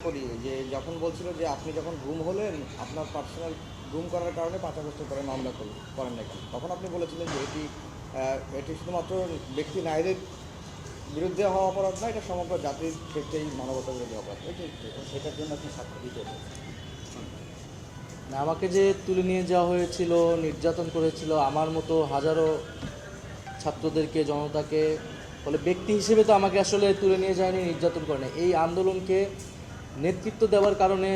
করি যে যখন বলছিল যে আপনি যখন গুম হলেন আপনার পার্সোনাল গুম করার কারণে 5 আগস্টে করে মামলা করেন না কেন, তখন আপনি বলেছিলেন যে এটি শুধুমাত্র ব্যক্তি নারীদের বিরুদ্ধে হওয়া অপরাধ না, এটা সমগ্র জাতির ক্ষেত্রেই মানবতা বিরোধী অপরাধ। সেটার জন্য আপনি সাক্ষ্য দিতে না, আমাকে যে তুলে নিয়ে যাওয়া হয়েছিল, নির্যাতন করেছিল, আমার মতো হাজারো ছাত্রদেরকে, জনতাকে, ফলে ব্যক্তি হিসেবে তো আমাকে আসলে তুলে নিয়ে যায়নি, নির্যাতন করে না। এই আন্দোলনকে নেতৃত্ব দেওয়ার কারণে,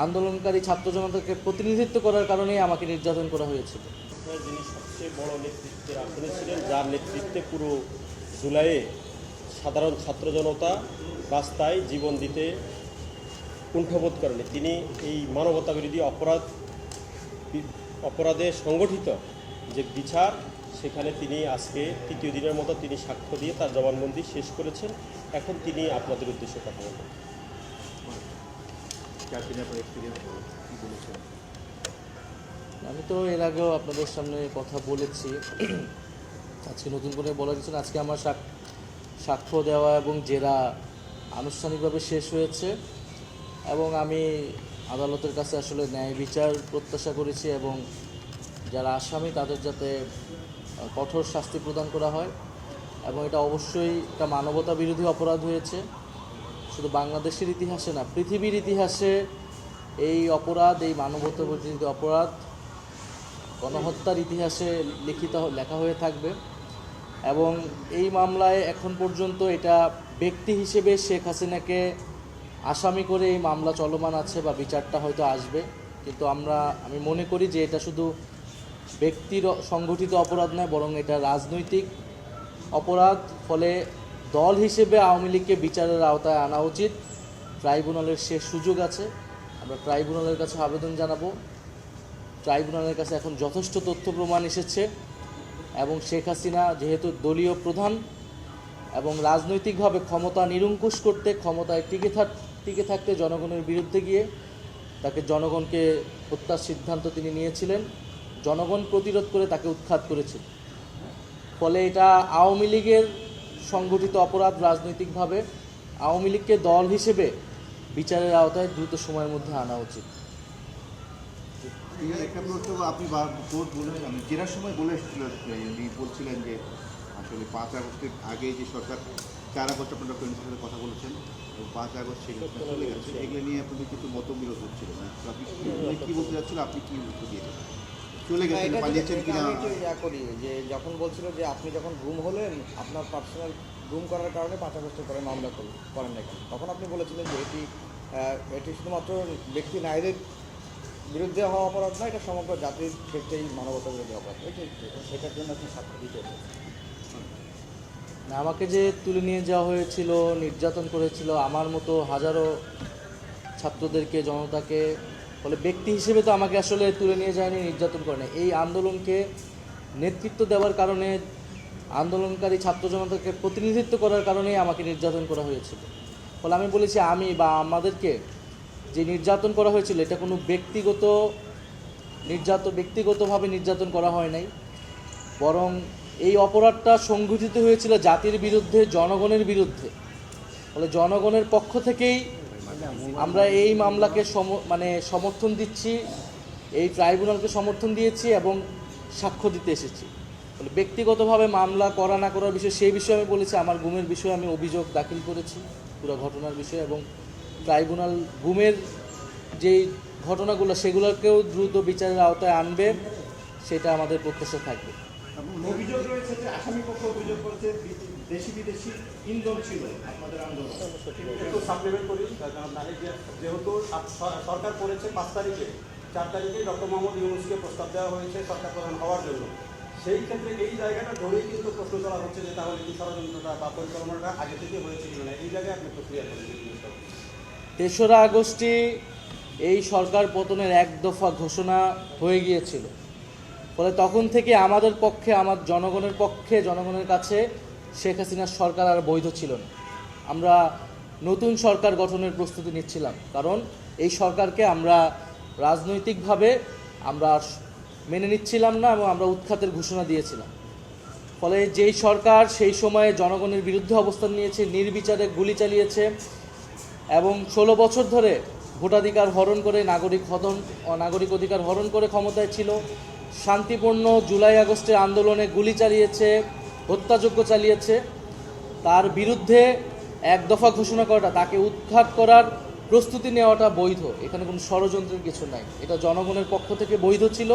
আন্দোলনকারী ছাত্র জনতাকে প্রতিনিধিত্ব করার কারণেই আমাকে নির্যাতন করা হয়েছিল। যিনি সবচেয়ে বড় নেতৃত্বের আসনে ছিলেন, যার নেতৃত্বে পুরো জুলাইয়ে সাধারণ ছাত্র জনতা রাস্তায় জীবন দিতে কুণ্ঠবোধ করেনি, তিনি এই মানবতা বিরোধী অপরাধে সংগঠিত যে বিচার, সেখানে তিনি আজকে তৃতীয় দিনের মতো তিনি সাক্ষ্য দিয়ে তার জবানবন্দি শেষ করেছেন। এখন তিনি আপনাদের উদ্দেশ্যে কথা বলবেন। আমি তো এর আগেও আপনাদের সামনে কথা বলেছি, আজকে নতুন করে বলা কিছু না। আজকে আমার সাক্ষ্য দেওয়া এবং জেরা আনুষ্ঠানিকভাবে শেষ হয়েছে এবং আমি আদালতের কাছে আসলে ন্যায় বিচার প্রত্যাশা করেছি এবং যারা আসামি তাদের যাতে কঠোর শাস্তি প্রদান করা হয় এবং এটা অবশ্যই একটা মানবতা বিরোধী অপরাধ হয়েছে। শুধু বাংলাদেশের ইতিহাসে না, পৃথিবীর ইতিহাসে এই অপরাধ, এই মানবতা বিরোধী অপরাধ গণহত্যার ইতিহাসে লেখা হয়ে থাকবে। এবং এই মামলায় এখন পর্যন্ত এটা ব্যক্তি হিসেবে শেখ হাসিনাকে আসামি করে এই মামলা চলমান আছে বা বিচারটা হয়তো আসবে, কিন্তু আমি মনে করি যে এটা শুধু ব্যক্তির সংগঠিত অপরাধ নয়, বরং এটা রাজনৈতিক অপরাধ। ফলে দল হিসেবে আওয়ামী লীগকে বিচারের আওতায় আনা উচিত। ট্রাইব্যুনালের শেষ সুযোগ আছে, আমরা ট্রাইব্যুনালের কাছে আবেদন জানাবো। ট্রাইব্যুনালের কাছে এখন যথেষ্ট তথ্য প্রমাণ এসেছে এবং শেখ হাসিনা যেহেতু দলীয় প্রধান এবং রাজনৈতিকভাবে ক্ষমতা নিরঙ্কুশ করতে, ক্ষমতায় টিকে থাকতে জনগণের বিরুদ্ধে গিয়ে তাকে জনগণকে হত্যার সিদ্ধান্ত তিনি নিয়েছিলেন, জনগণ প্রতিরোধ করে তাকে উৎখাত করেছিল। ফলে এটা আওয়ামী লীগের সংগঠিত অপরাধ। রাজনৈতিকভাবে আওয়ামী লীগকে দল হিসেবে বিচারের আওতায় দ্রুত সময়ের মধ্যে আনা উচিত। একটা প্রশ্ন, আপনি কোর্ট বলেছেন, আমি জেরার সময় বলে এসেছিলেন, উনি বলছিলেন যে আসলে 5 আগস্টের আগে যে সরকার 4 আগস্ট আপনার ডক্টর ইউনূসের সাথে কথা বলেছেন এবং 5 আগস্ট সেগুলো চলে গেছে, এগুলো নিয়ে আপনাদের কিছু মতবিরোধ হচ্ছিল না। আপনি কী বলতে চাচ্ছিলেন, আপনি কী উত্তর দিয়েছেন? চলে গেছেন, পালিয়েছেন কিনা? আমি করি যে যখন বলছিল যে আপনি যখন গুম হলেন আপনার পার্সোনাল গুম করার কারণে 5 আগস্টে করে মামলা করেন না কেন, তখন আপনি বলেছিলেন যে এটি শুধুমাত্র ব্যক্তি নারীদের বিরুদ্ধে হওয়া অপরাধ না, এটা সমগ্র জাতির ক্ষেত্রেই মানবতা বিরোধী অপরাধ। সেটার জন্য আপনি সাক্ষ্য দিতে না, আমাকে যে তুলে নিয়ে যাওয়া হয়েছিল, নির্যাতন করেছিল, আমার মতো হাজারো ছাত্রদেরকে, জনতাকে, ফলে ব্যক্তি হিসেবে তো আমাকে আসলে তুলে নিয়ে যায়নি, নির্যাতন করে না। এই আন্দোলনকে নেতৃত্ব দেওয়ার কারণে, আন্দোলনকারী ছাত্র জনতাকে প্রতিনিধিত্ব করার কারণেই আমাকে নির্যাতন করা হয়েছিল। ফলে আমি বলেছি, আমি বা আমাদেরকে যে নির্যাতন করা হয়েছিল এটা কোনো ব্যক্তিগতভাবে নির্যাতন করা হয় নাই, বরং এই অপরাধটা সংঘটিত হয়েছিল জাতির বিরুদ্ধে, জনগণের বিরুদ্ধে। ফলে জনগণের পক্ষ থেকেই আমরা এই মামলাকে সমর্থন দিচ্ছি, এই ট্রাইব্যুনালকে সমর্থন দিয়েছি এবং সাক্ষ্য দিতে এসেছি। ফলে ব্যক্তিগতভাবে মামলা করা না করার বিষয়ে, সেই বিষয়ে আমি বলেছি, আমার গুমের বিষয়ে আমি অভিযোগ দাখিল করেছি পুরো ঘটনার বিষয়ে, এবং ট্রাইব্যুনাল গুমের যেই ঘটনাগুলো সেগুলোকেও দ্রুত বিচারের আওতায় আনবে, সেটা আমাদের প্রত্যাশা থাকবে। অভিযোগ রয়েছে যে আসামি পক্ষ অভিযোগ করেছে দেশি বিদেশি ইন্ধন ছিল আপনাদের আন্দোলন। একটু সাপ্লিমেন্ট করি, যেহেতু সরকার করেছে 5 তারিখে, 4 তারিখে ডক্টর মোহাম্মদ ইউনূসকে প্রস্তাব দেওয়া হয়েছে সরকার প্রধান হওয়ার জন্য। সেই ক্ষেত্রে এই জায়গাটা ধরেই কিন্তু প্রশ্ন করা হচ্ছে যে তাহলে কি ষড়যন্ত্রটা বা পরিকল্পনাটা আগে থেকে হয়েছে কিনা, এই জায়গায় আপনি প্রক্রিয়া করেন। 3রা আগস্টই এই সরকার পতনের 1 দফা ঘোষণা হয়ে গিয়েছিল। ফলে তখন থেকে আমাদের পক্ষে, আমার জনগণের পক্ষে, জনগণের কাছে শেখ হাসিনার সরকার আর বৈধ ছিল না। আমরা নতুন সরকার গঠনের প্রস্তুতি নিচ্ছিলাম, কারণ এই সরকারকে আমরা রাজনৈতিকভাবে আমরা মেনে নিচ্ছিলাম না এবং আমরা উৎখাতের ঘোষণা দিয়েছিলাম। ফলে যেই সরকার সেই সময়ে জনগণের বিরুদ্ধে অবস্থান নিয়েছে, নির্বিচারে গুলি চালিয়েছে, এবং 16 বছর ধরে ভোটাধিকার হরণ করে নাগরিক অধিকার হরণ করে ক্ষমতায় ছিল, শান্তিপূর্ণ জুলাই আগস্টের আন্দোলনে গুলি চালিয়েছে, হত্যাযজ্ঞ চালিয়েছে, তার বিরুদ্ধে এক দফা ঘোষণা করাটা, তাকে উৎখাত করার প্রস্তুতি নেওয়াটা বৈধ। এখানে কোনো ষড়যন্ত্রের কিছু নাই, এটা জনগণের পক্ষ থেকে বৈধ ছিল।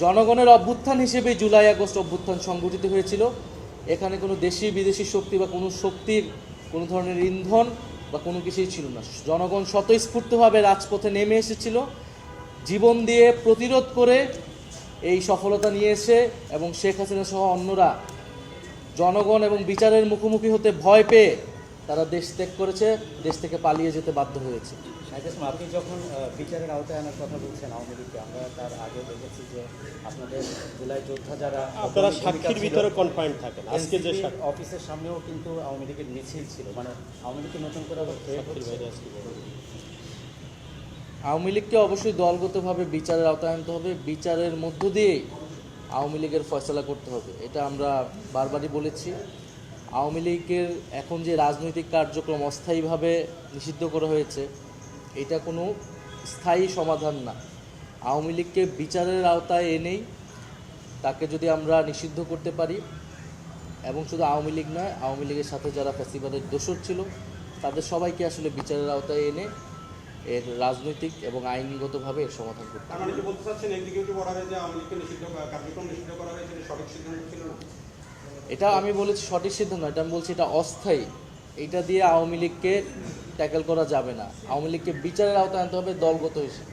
জনগণের অভ্যুত্থান হিসেবে জুলাই আগস্ট অভ্যুত্থান সংগঠিত হয়েছিল। এখানে কোনো দেশি বিদেশি শক্তি বা কোনো শক্তির কোনো ধরনের ইন্ধন বা কোনো কিছুই ছিল না। জনগণ স্বতঃস্ফূর্তভাবে রাজপথে নেমে এসেছিল, জীবন দিয়ে প্রতিরোধ করে এই সফলতা নিয়ে এসে, এবং শেখ হাসিনা সহ অন্যরা জনগণ এবং বিচারের মুখোমুখি হতে ভয় পেয়ে তারা দেশ ত্যাগ করেছে, দেশ থেকে পালিয়ে যেতে বাধ্য হয়েছে। আপনি যখন বিচারের আওতায় আনার কথা বলছেন আওয়ামী লীগকে, আমরা তার আগে দেখেছি যে আপনাদের জুলাই যোদ্ধা যারা আপনারা সাক্ষীর ভিতরে কনফাইন্ড থাকেন। আজকে যে NCP অফিসের সামনেও কিন্তু আওয়ামী লীগের মিছিল ছিল, মানে আওয়ামী লীগকে নতুন করে আবার প্রয়োগ করছে। আওয়ামী লীগকে অবশ্যই দলগতভাবে বিচারের আওতায় আনতে হবে, বিচারের মধ্য দিয়েই আওয়ামী লীগের ফয়সালা করতে হবে। এটা আমরা বারবারই বলেছি। আওয়ামী লীগের এখন যে রাজনৈতিক কার্যক্রম অস্থায়ীভাবে নিষিদ্ধ করা হয়েছে, এটা কোনো স্থায়ী সমাধান না। আওয়ামী লীগকে বিচারের আওতায় এনেই তাকে যদি আমরা নিষিদ্ধ করতে পারি, এবং শুধু আওয়ামী লীগ নয়, আওয়ামী লীগের সাথে যারা ফ্যাসিবাদের দোসর ছিল তাদের সবাইকে আসলে বিচারের আওতায় এনে এর রাজনৈতিক এবং আইনগতভাবে এর সমাধান করতে হবে। তার মানে কি বলতে চাচ্ছেন এক্সিকিউটিভ অর্ডারে যে আওয়ামী লীগকে নিষিদ্ধ কার্যক্রম নিষিদ্ধ করা হয়েছে এটা সঠিক সিদ্ধান্ত ছিল না? এটা আমি বলেছি সঠিক সিদ্ধান্ত, এটা আমি বলছি এটা অস্থায়ী। এইটা দিয়ে আওয়ামী লীগকে ট্যাকেল করা যাবে না। আওয়ামী লীগকে বিচারের আওতায় আনতে হবে দলগত হিসেবে।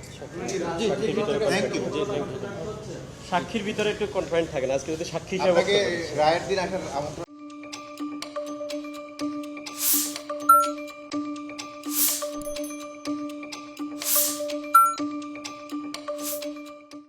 সাক্ষীর ভিতরে একটু কনফাইন্ড থাকেন। আজকে যদি সাক্ষী হিসাবে আপনাকে রায়ের দিন আসার আমন্ত্রণ